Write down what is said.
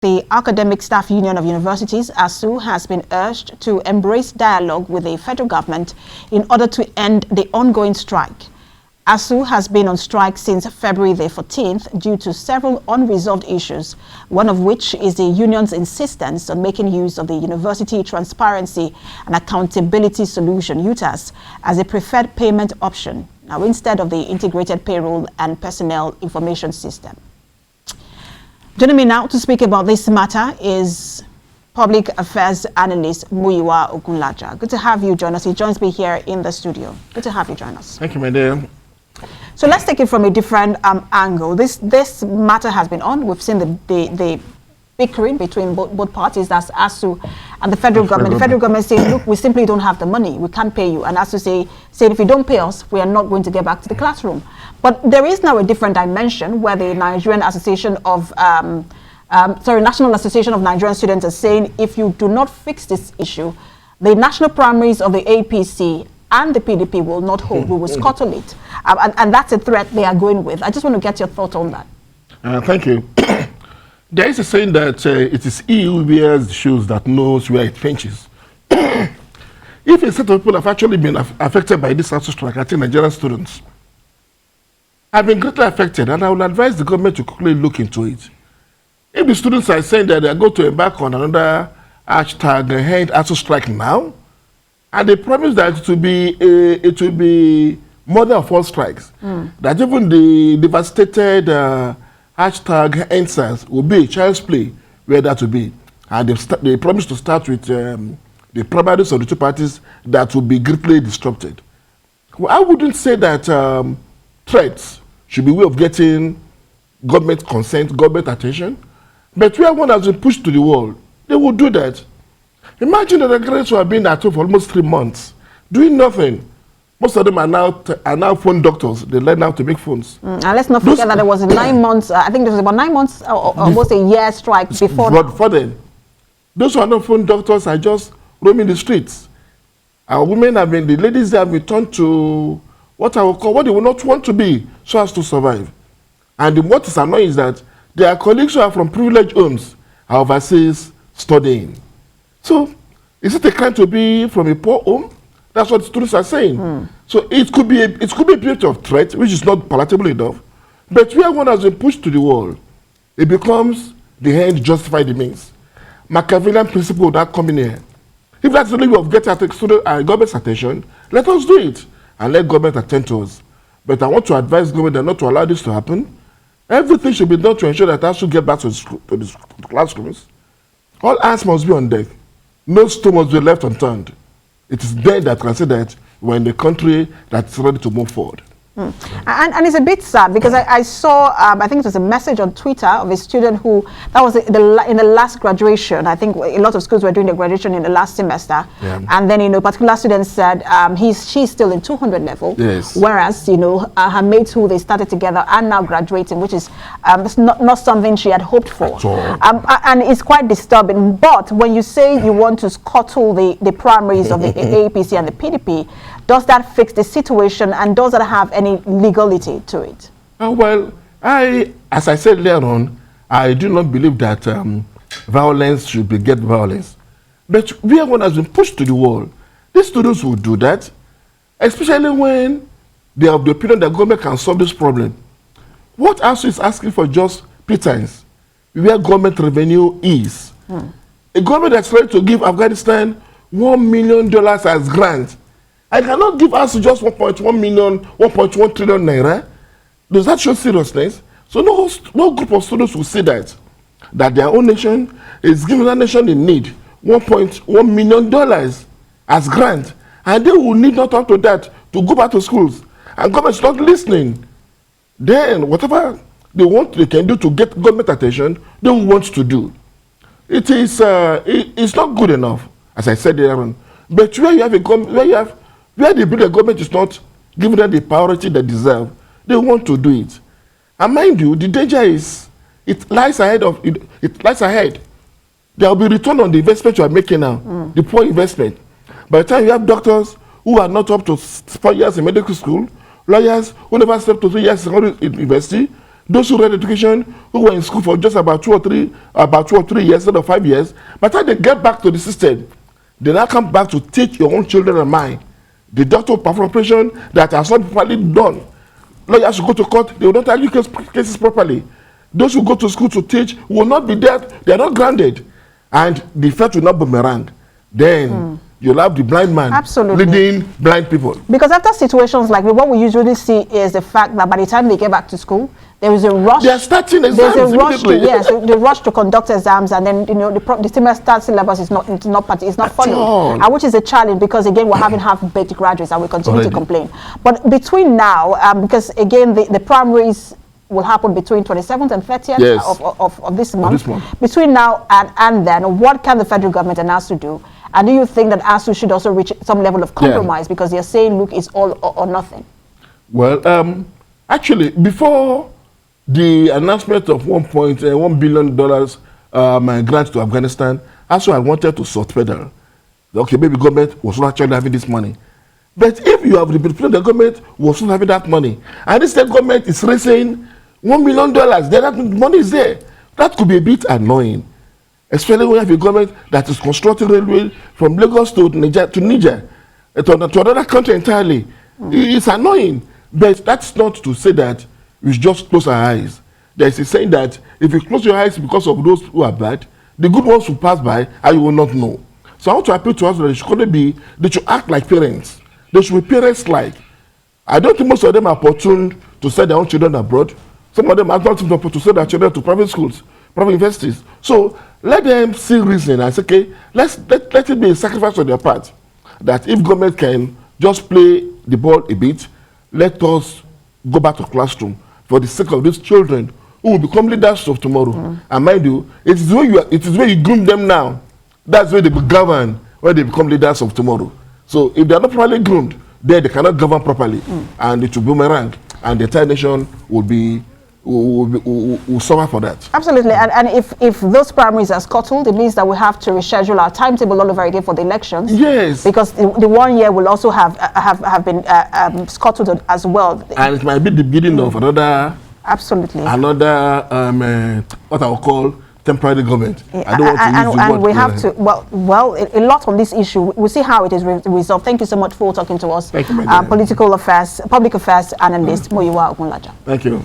The Academic Staff Union of Universities, ASUU, has been urged to embrace dialogue with the federal government in order to end the ongoing strike. ASUU has been on strike since February the 14th due to several unresolved issues, one of which is the union's insistence on making use of the University Transparency and Accountability Solution, UTAS, as a preferred payment option, now instead of the Integrated Payroll and Personnel Information System. Joining me now to speak about this matter is Public Affairs Analyst Muyiwa Ogunlaja. Good to have you join us. He joins me here in the studio. Good to have you join us. Thank you, my dear. So let's take it from a different angle. This matter has been on. We've seen the bickering between both parties, that's ASUU and the federal government. The federal government saying, look, we simply don't have the money. We can't pay you. And ASUU saying, if you don't pay us, we are not going to get back to the classroom. But there is now a different dimension where the Nigerian Association of, National Association of Nigerian Students is saying, if you do not fix this issue, the national primaries of the APC and the PDP will not hold. We will scuttle it. And that's a threat they are going with. I just want to get your thought on that. Thank you. There is a saying that it is he who wears the shoes that knows where it pinches. If a set of people have actually been affected by this ASUU strike, I think Nigerian students have been greatly affected, and I would advise the government to quickly look into it. If the students are saying that they are going to embark on another hashtag end ASUU strike now, and they promise that it will be more than 4 strikes, that even the devastated hashtag NSAS will be child's play where that will be. And they promise to start with the primaries of the two parties that will be greatly disrupted. Well, I wouldn't say that threats should be a way of getting government consent, government attention, but where one has been pushed to the wall, they will do that. Imagine that the graduates who have been at home for almost 3 months, doing nothing. Most of them are now phone doctors. They learn how to make phones. And let's not forget that there was 9 months, I think there was about 9 months, or almost a year strike before then. Those who are not phone doctors are just roaming the streets. Our women have been, the ladies have returned to what I will call what they will not want to be so as to survive. And what is annoying is that their colleagues who are from privileged homes are overseas studying. So, is it a crime to be from a poor home? That's what the students are saying. So it could be a bit of threat, which is not palatable enough. But where one has been pushed to the wall, it becomes the end justify the means. Machiavellian principle would not come in here. If that's the only way of getting government's attention, let us do it and let government attend to us. But I want to advise government not to allow this to happen. Everything should be done to ensure that ASUU get back to the classrooms. All hands must be on deck. No stone must be left unturned. It is then that can say that we're in the country that's ready to move forward. And it's a bit sad because I saw, I think it was a message on Twitter of a student who, that was in the last graduation. I think a lot of schools were doing the graduation in the last semester. Yeah. And then, a particular student said she's still in 200 level. Yes. Whereas, her mates who they started together are now graduating, which is not something she had hoped for. And it's quite disturbing. But when you say you want to scuttle the primaries of the APC and the PDP, does that fix the situation and does that have any legality to it? Well, as I said earlier on, I do not believe that violence should beget violence. But where one has been pushed to the wall, these students will do that, especially when they have the opinion that government can solve this problem. What ASUU is asking for just pretense, where government revenue is. A government that's ready to give Afghanistan $1 million as grant. I cannot give us just 1.1 trillion naira. Does that show seriousness? So no group of students will say that their own nation is giving that nation in need $1.1 million as grant, and they will need not up to that to go back to schools. And government is not listening. Then whatever they can do to get government attention, they will want to do. It's not good enough, as I said earlier on. But where they believe the government is not giving them the priority they deserve, they want to do it. And mind you, the danger is, it lies ahead. There will be return on the investment you are making now, the poor investment. By the time you have doctors who are not up to 4 years in medical school, lawyers who never stepped to 3 years in university, Those who read education, who were in school for just about 2 or 3 years instead of 5 years, by the time they get back to the system, they now come back to teach your own children and mine. The doctor perform operation that has not properly done. Lawyers who go to court, they will not argue cases properly. Those who go to school to teach will not be there. They are not grounded. And the effect will not boomerang. Then you'll have the blind man leading blind people. Because after situations like what we usually see is the fact that by the time they get back to school, there is a rush. They are starting exams. There's a rush to, yes, the rush to conduct exams, and then the semester syllabus is not followed, which is a challenge because again we're having half-baked graduates and we continue to complain. But between now, because again the primaries will happen between 27th and 30th of this month. Between now and then, what can the federal government and ASUU do? And do you think that ASUU should also reach some level of compromise because they're saying, look, it's all or nothing? Well, actually, before the announcement of $1 billion grant to Afghanistan, ASUU had wanted to sort pedal. Okay, maybe government was not actually having this money. But if you have repeated the government was not having that money, and this state government is raising $1 million, then that money is there. That could be a bit annoying, especially when you have a government that is constructing railway from Lagos to Niger, to another country entirely. It's annoying, but that's not to say that we should just close our eyes. There is a saying that if you close your eyes because of those who are bad, the good ones will pass by and you will not know. So I want to appeal to us that they should act like parents. They should be parents-like. I don't think most of them are opportune to send their own children abroad. Some of them are not opportune to send their children to private schools, private universities. So let them see reason and say, okay, let it be a sacrifice on their part. That if government can just play the ball a bit, let us go back to classroom for the sake of these children who will become leaders of tomorrow. And mind you, it is where you groom them now. That's where they will govern when they become leaders of tomorrow. So if they are not properly groomed, then they cannot govern properly, and it will boomerang, and the entire nation will suffer for that. Absolutely, and if those primaries are scuttled, it means that we have to reschedule our timetable all over again for the elections. Yes, because the 1 year will also have been scuttled as well. And it might be the beginning of another. Absolutely. Another what I will call temporary government. I don't want to use the word. And we have to, well, a lot on this issue. We'll see how it is resolved. Thank you so much for talking to us. Thank you, my dear. Public affairs analyst, Muyiwa Ogunlaja. Thank you.